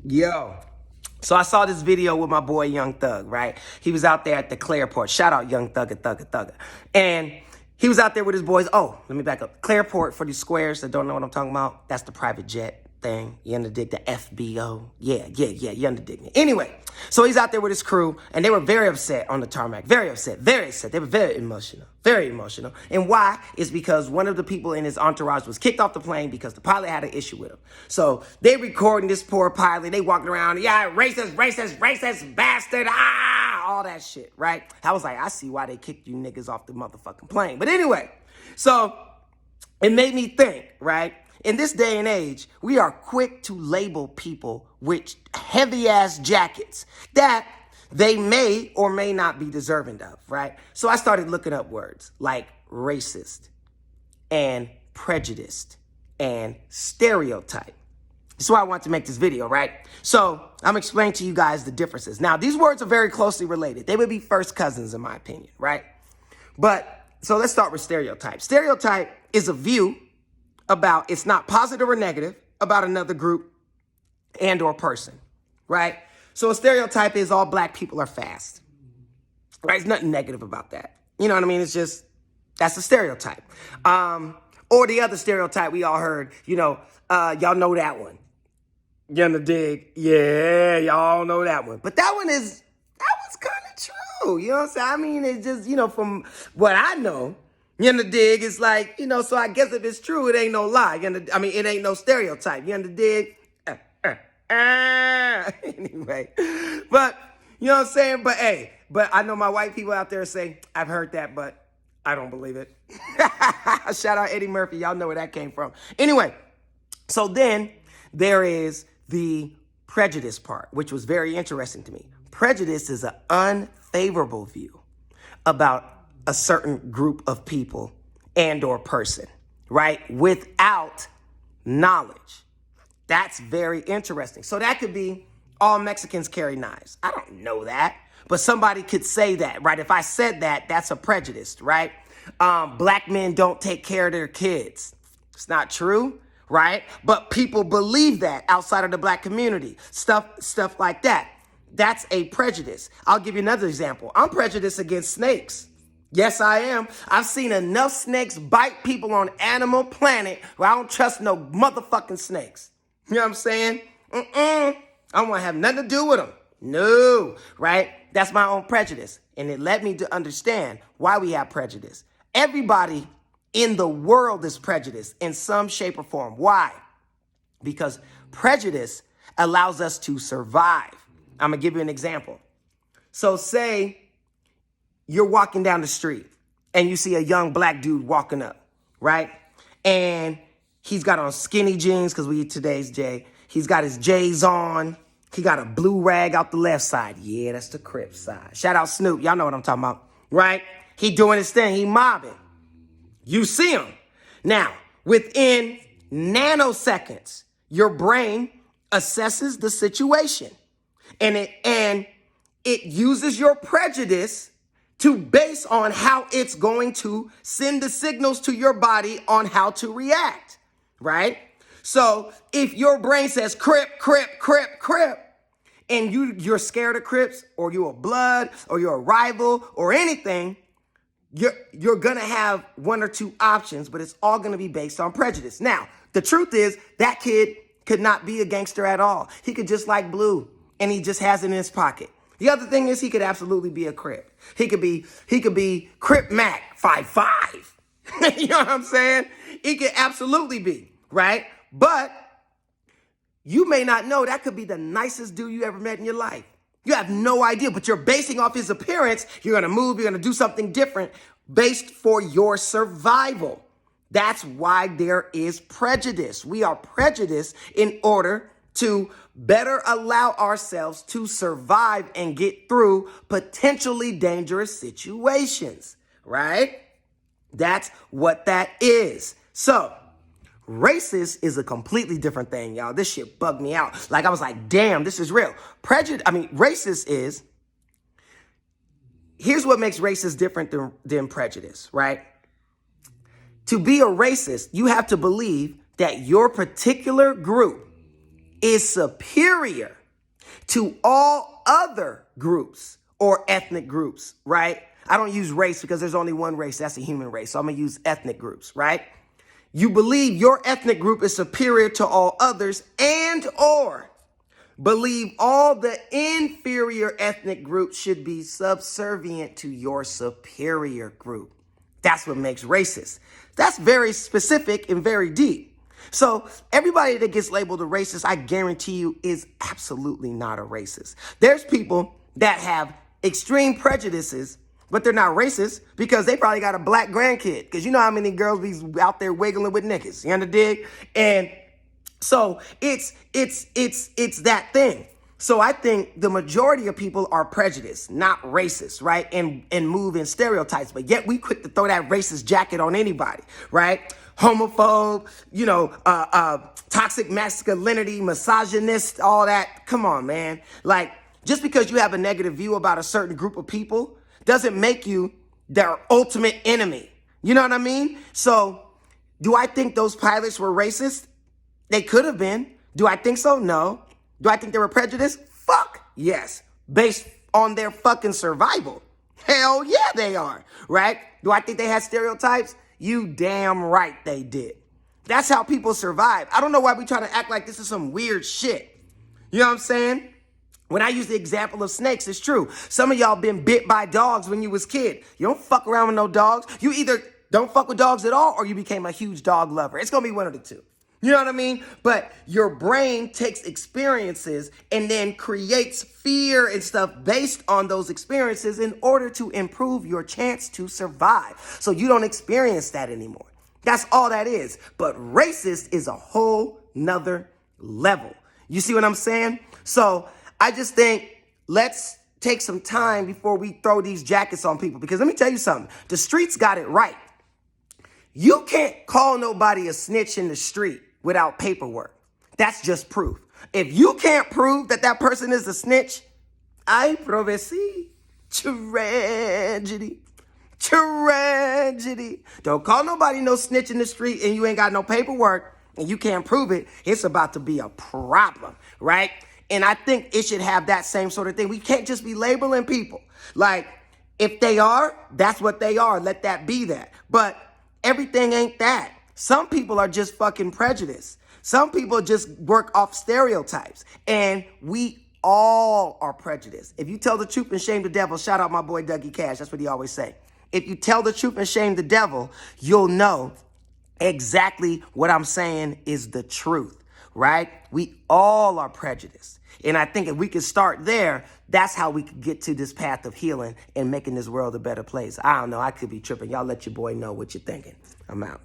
Yo. So I saw this video with my boy Young Thug, right? He was out there at the Clareport. Shout out Young Thugger, Thugger, Thugger. And he was out there with his boys. Oh, let me back up. Clareport, for these squares that don't know what I'm talking about, that's the private jet thing. You underdig the FBO? Yeah, you underdig me. Anyway, so he's out there with his crew, and they were very upset on the tarmac. Very upset, very upset. They were very emotional, very emotional. And why? Is because one of the people in his entourage was kicked off the plane because the pilot had an issue with him. So they recording this poor pilot. They walking around, yeah, racist, racist, racist, bastard, all that shit, right? I was like, I see why they kicked you niggas off the motherfucking plane. But anyway, so it made me think, right? In this day and age, we are quick to label people with heavy-ass jackets that they may or may not be deserving of, right? So I started looking up words like racist and prejudiced and stereotype. That's why I want to make this video, right? So I'm explaining to you guys the differences. Now, these words are very closely related. They would be first cousins, in my opinion, right? But, so let's start with stereotype. Stereotype is a view about, it's not positive or negative, about another group and or person, right? So a stereotype is all black people are fast, right? There's nothing negative about that. You know what I mean? It's just, that's a stereotype. Or the other stereotype we all heard, y'all know that one. You know the dig? Yeah, y'all know that one. But that one's kind of true. You know what I'm saying? I mean, it's just, from what I know, you know the dig? It's like, so I guess if it's true, it ain't no lie. It ain't no stereotype. You know the dig? Anyway, but, you know what I'm saying? But I know my white people out there say, I've heard that, but I don't believe it. Shout out Eddie Murphy. Y'all know where that came from. Anyway, so then there is the prejudice part, which was very interesting to me. Prejudice is an unfavorable view about a certain group of people and or person, right? Without knowledge. That's very interesting. So that could be all Mexicans carry knives. I don't know that, but somebody could say that, right? If I said that, that's a prejudice, right? Black men don't take care of their kids. It's not true, right? But people believe that outside of the black community, stuff like that. That's a prejudice. I'll give you another example. I'm prejudiced against snakes. Yes, I am. I've seen enough snakes bite people on Animal Planet where I don't trust no motherfucking snakes. You know what I'm saying? I don't want to have nothing to do with them. No, right? That's my own prejudice. And it led me to understand why we have prejudice. Everybody in the world is prejudiced in some shape or form. Why? Because prejudice allows us to survive. I'm going to give you an example. So say you're walking down the street and you see a young black dude walking up, right? And he's got on skinny jeans because we eat today's J. He's got his J's on. He got a blue rag out the left side. Yeah, that's the Crip side. Shout out Snoop. Y'all know what I'm talking about, right? He doing his thing. He mobbing. You see him. Now, within nanoseconds, your brain assesses the situation and it uses your prejudice to base on how it's going to send the signals to your body on how to react, right? So if your brain says Crip, Crip, Crip, Crip, and you're scared of Crips, or you're a blood, or you're a rival, or anything, you're gonna have one or two options, but it's all gonna be based on prejudice. Now, the truth is that kid could not be a gangster at all. He could just like blue, and he just has it in his pocket. The other thing is he could absolutely be a Crip. He could be Crip Mac 5'5". You know what I'm saying? He could absolutely be, right? But you may not know that could be the nicest dude you ever met in your life. You have no idea, but you're basing off his appearance. You're going to move. You're going to do something different based for your survival. That's why there is prejudice. We are prejudiced in order to better allow ourselves to survive and get through potentially dangerous situations, right? That's what that is. So, racist is a completely different thing, y'all. This shit bugged me out. Like, I was like, damn, this is real. Racist is, here's what makes racist different than prejudice, right? To be a racist, you have to believe that your particular group is superior to all other groups or ethnic groups, right? I don't use race because there's only one race. That's the human race. So I'm going to use ethnic groups, right? You believe your ethnic group is superior to all others and or believe all the inferior ethnic groups should be subservient to your superior group. That's what makes racist. That's very specific and very deep. So everybody that gets labeled a racist, I guarantee you, is absolutely not a racist. There's people that have extreme prejudices, but they're not racist because they probably got a black grandkid. Because you know how many girls be out there wiggling with niggas. You understand? And so it's that thing. So I think the majority of people are prejudiced, not racist, right? And move in stereotypes. But yet we quick to throw that racist jacket on anybody, right? Homophobe, toxic masculinity, misogynist, all that. Come on, man. Like, just because you have a negative view about a certain group of people doesn't make you their ultimate enemy. You know what I mean? So do I think those pilots were racist? They could have been. Do I think so? No. Do I think they were prejudiced? Fuck yes. Based on their fucking survival. Hell yeah, they are. Right? Do I think they had stereotypes? You damn right they did. That's how people survive. I don't know why we trying to act like this is some weird shit. You know what I'm saying? When I use the example of snakes, it's true. Some of y'all been bit by dogs when you was kid. You don't fuck around with no dogs. You either don't fuck with dogs at all or you became a huge dog lover. It's going to be one of the two. You know what I mean? But your brain takes experiences and then creates fear and stuff based on those experiences in order to improve your chance to survive. So you don't experience that anymore. That's all that is. But racist is a whole nother level. You see what I'm saying? So I just think let's take some time before we throw these jackets on people. Because let me tell you something. The streets got it right. You can't call nobody a snitch in the street without paperwork. That's just proof. If you can't prove that that person is a snitch, I prophesy tragedy. Tragedy. Don't call nobody no snitch in the street and you ain't got no paperwork and you can't prove it. It's about to be a problem, right? And I think it should have that same sort of thing. We can't just be labeling people. Like, if they are, that's what they are. Let that be that. But everything ain't that. Some people are just fucking prejudiced. Some people just work off stereotypes. And we all are prejudiced. If you tell the truth and shame the devil, shout out my boy Dougie Cash. That's what he always say. If you tell the truth and shame the devil, you'll know exactly what I'm saying is the truth, right? We all are prejudiced. And I think if we could start there, that's how we could get to this path of healing and making this world a better place. I don't know. I could be tripping. Y'all let your boy know what you're thinking. I'm out.